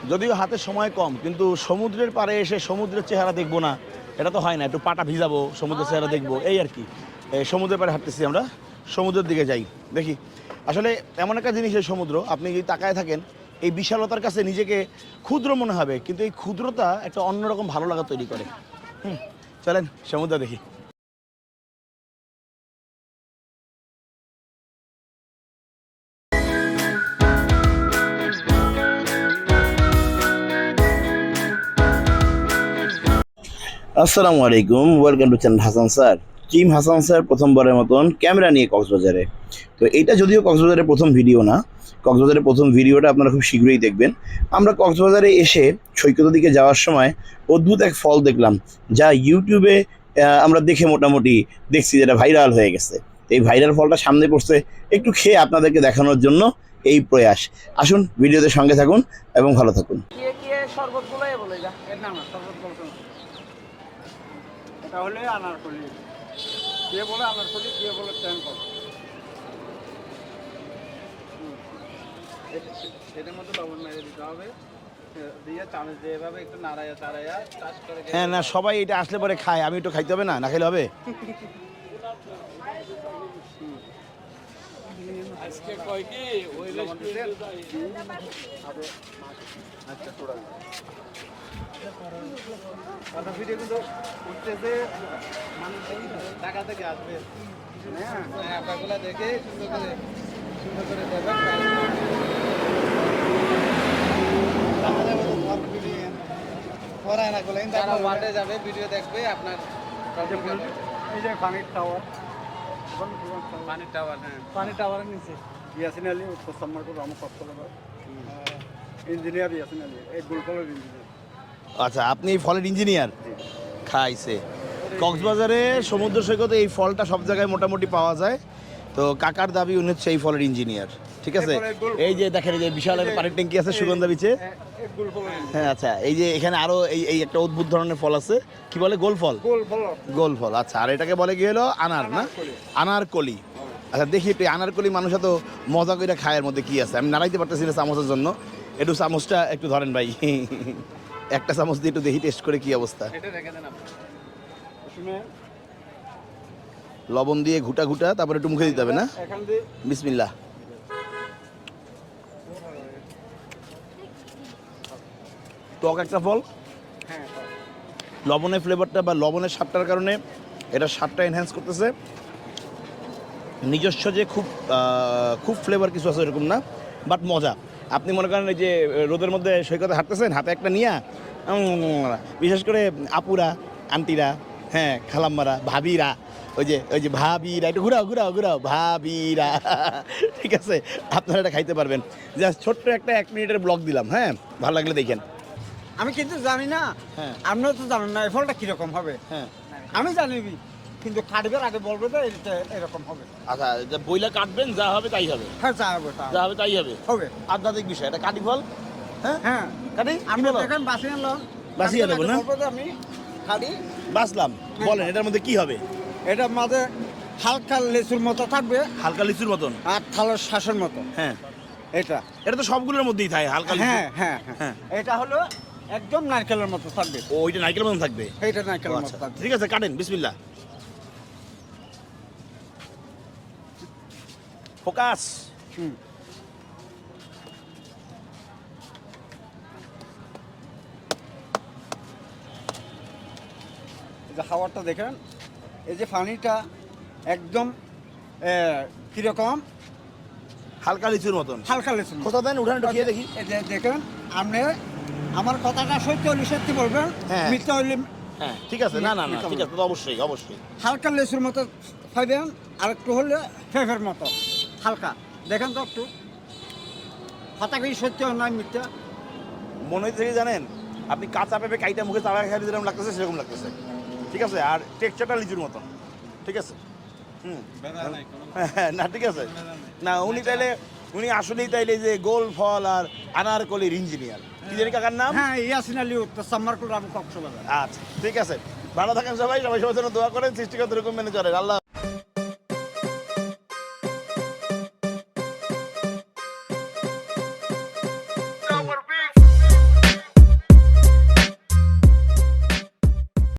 যদিও হাতে সময় কম, কিন্তু সমুদ্রের পাড়ে এসে সমুদ্রের চেহারা দেখবো না এটা তো হয় না। একটু পাটা ভিজাবো, সমুদ্রের চেহারা দেখবো, এই আর কি। সমুদ্রের পাড়ে হাঁটতেছি আমরা, সমুদ্রের দিকে যাই দেখি। আসলে এমন একটা জিনিস এই সমুদ্র, আপনি যদি তাকায় থাকেন এই বিশালতার কাছে নিজেকে ক্ষুদ্র মনে হবে, কিন্তু এই ক্ষুদ্রতা একটা অন্যরকম ভালো লাগা তৈরি করে। চলেন সমুদ্র দেখি। আসসালামু আলাইকুম, welcome to channel Hasan sir. Team Hasan sir প্রথমবারের মতন ক্যামেরা নিয়ে কক্সবাজারে। তো এইটা যদিও কক্সবাজারের প্রথম ভিডিও না, কক্সবাজারের প্রথম ভিডিওটা আপনারা খুব শীঘ্রই দেখবেন। আমরা কক্সবাজারে এসে সৈকতের দিকে যাওয়ার সময় অদ্ভুত এক ফল দেখলাম, যা ইউটিউবে আমরা দেখে মোটামুটি দেখছি যেটা ভাইরাল হয়ে গেছে। এই ভাইরাল ফলটা সামনে পড়ছে, একটু খেয়ে আপনাদেরকে দেখানোর জন্য এই প্রয়াস। আসুন ভিডিওতে সঙ্গে থাকুন এবং ভালো থাকুন। তাহলে আনারকলি, কে বলে আনারকলি, কে বলে ট্যাঙ্কল। এটার মধ্যে লবণ মেরে দিতে হবে, দিয়ে চামচ দিয়ে এভাবে একটু নাড়াইয়া চাড়াইয়া টাচ করে। হ্যাঁ, না সবাই এটা আসলে পরে খায়, আমি একটু খাইতে হবে না? না খাইলে হবে? আজকে কয় কি ওই আচ্ছা তোরা কথা ভিডিও কিন্তু উঠতেছে, মানুষ টাকা থেকে আসবে। হ্যাঁ, আপনাগুলো দেখে সুন্দর করে দেবেন। যারা ওয়ার্ডে যাবে ভিডিও দেখবে আপনার। এই যে পানির টাওয়ার, পানির টাওয়ার, হ্যাঁ পানির টাওয়ারের নিচে ইয়াসিন আলী উত্তর সম্মানপুর আমার কক্সবাজার ইঞ্জিনিয়ার ইয়াসিন আলী, এই গুলকলের ইঞ্জিনিয়ার। আচ্ছা, আপনি এই ফলের ইঞ্জিনিয়ার? খাইছে কক্সবাজারে সমুদ্র সৈকতে এই ফলটা সব জায়গায় মোটামুটি পাওয়া যায়। তো কাকার দাবি উনি হচ্ছে এই ফলের ইঞ্জিনিয়ার। ঠিক আছে, এই যে দেখেন এই যে বিশাল একটা পানির ট্যাঙ্কি আছে সুগন্ধা বিচে। হ্যাঁ আচ্ছা, এই যে এখানে আরো এই একটা অদ্ভুত ধরনের ফল আছে, কি বলে? গোল ফল। গোল ফল, আচ্ছা। আর এটাকে বলে কি হলো? আনার, না আনারকলি। আচ্ছা দেখি একটু আনারকলি মানুষ এত মজা করে খায়ের মধ্যে কি আছে, আমি নাড়াইতে পারতেছি না চামচের জন্য। একটু চামচটা একটু ধরেন ভাই, একটা চামচ দিয়ে একটু দেখি টেস্ট করে কি অবস্থা। লবণ দিয়ে ঘুটা ঘুটা তারপরে একটু মুখে দিতে হবে, না? বিসমিল্লাহ। টক একটা ফল, লবণের ফ্লেভারটা বা লবণের স্বাদটার কারণে এটা স্বাদটা এনহ্যান্স করতেছে। নিজস্ব যে খুব ফ্লেভার কিছু আছে এরকম না, বাট মজা। আপনি মনে করেন এই যে রোদের মধ্যে সৈকতে হাঁটতেছেন, হাতে একটা নিয়া, বিশেষ করে আপুরা, আন্টিরা, হ্যাঁ খালাম্মারা, ভাবিরা, ওই যে ভাবিরা, একটু ঘুরাও ঘুরাও ঘুরাও ভাবিরা, ঠিক আছে, আপনারা এটা খাইতে পারবেন। জাস্ট ছোট্ট একটা 1 মিনিটের ব্লগ দিলাম, হ্যাঁ ভালো লাগলে দেখেন। আমি কিন্তু জানি না, হ্যাঁ আপনারা তো জানেন না এই ফলটা কিরকম হবে। হ্যাঁ আমি জানি, কিন্তু কাটবার আগে বলবে তো এটা এরকম হবে। আচ্ছা, বইলা কাটবেন, যা হবে তাই হবে। হ্যাঁ যা হবে তাই হবে। আধ্যাত্মিক বিষয়, এটা কাটি ফল। হ্যাঁ হ্যাঁ কাটি, আমি দেখেন বাসিয়ে আনলাম, বাসিয়ে দেবো না? আমি খালি বাসলাম, বলেন এটার মধ্যে কি হবে? এটার মাঝে হালকা লিচুর মতো থাকবে, হালকা লিচুর মতন, আর থালার শ্বাসের মতো। হ্যাঁ এটা তো সবগুলোর মধ্যেই থাকে হালকা লিচু। হ্যাঁ হ্যাঁ হ্যাঁ, এটা হলো একদম নারকেলের মতো থাকবে। ও, ওইটা নারকেলের মতন থাকবে? এইটা নারকেলের মতো থাকবে। ঠিক আছে, কাটেন, বিসমিল্লাহ। ফোকাস। খাবারটা দেখেন, এই যে পানিটা একদম কিরকম হালকা লিচুর মতন। হালকা লিচুর কোথা দেন, উঠান একটু খেয়ে দেখি। দেখেন আপনি আমার কথাটা সত্যি হলে সত্যি বলবেন, মিথ্যা হইলে হ্যাঁ ঠিক আছে, না ঠিক আছে, তো অবশ্যই অবশ্যই। হালকা লিচুর মতো খাইবেন, আর একটু হলে ফেফের মতো হালকা। দেখেন তো একটু কথা কি সত্যি নয় মিথ্যা। মনে হচ্ছে কি জানেন, আপনি কাঁচা পেঁপে কাইটা মুখে চালা খাই যেরকম লাগতেছে সেরকম লাগতেছে। ঠিক আছে, আর টেক্সচারটা লিচুর মতন। ঠিক আছে, না ঠিক আছে, না উনি আসলেই তাইলে যে গোল ফল আর আনারকলির ইঞ্জিনিয়ার। কি জানি কাকার নাম? হ্যাঁ ইয়াসিন আলী, উত্তর সাম্মারপুর, আমি কক্সবাজার। আচ্ছা ঠিক আছে, ভালো থাকেন সবাই, সবার জন্য দোয়া করেন, সৃষ্টিকর্তা এরকম মেনে চলেন। আল্লাহ।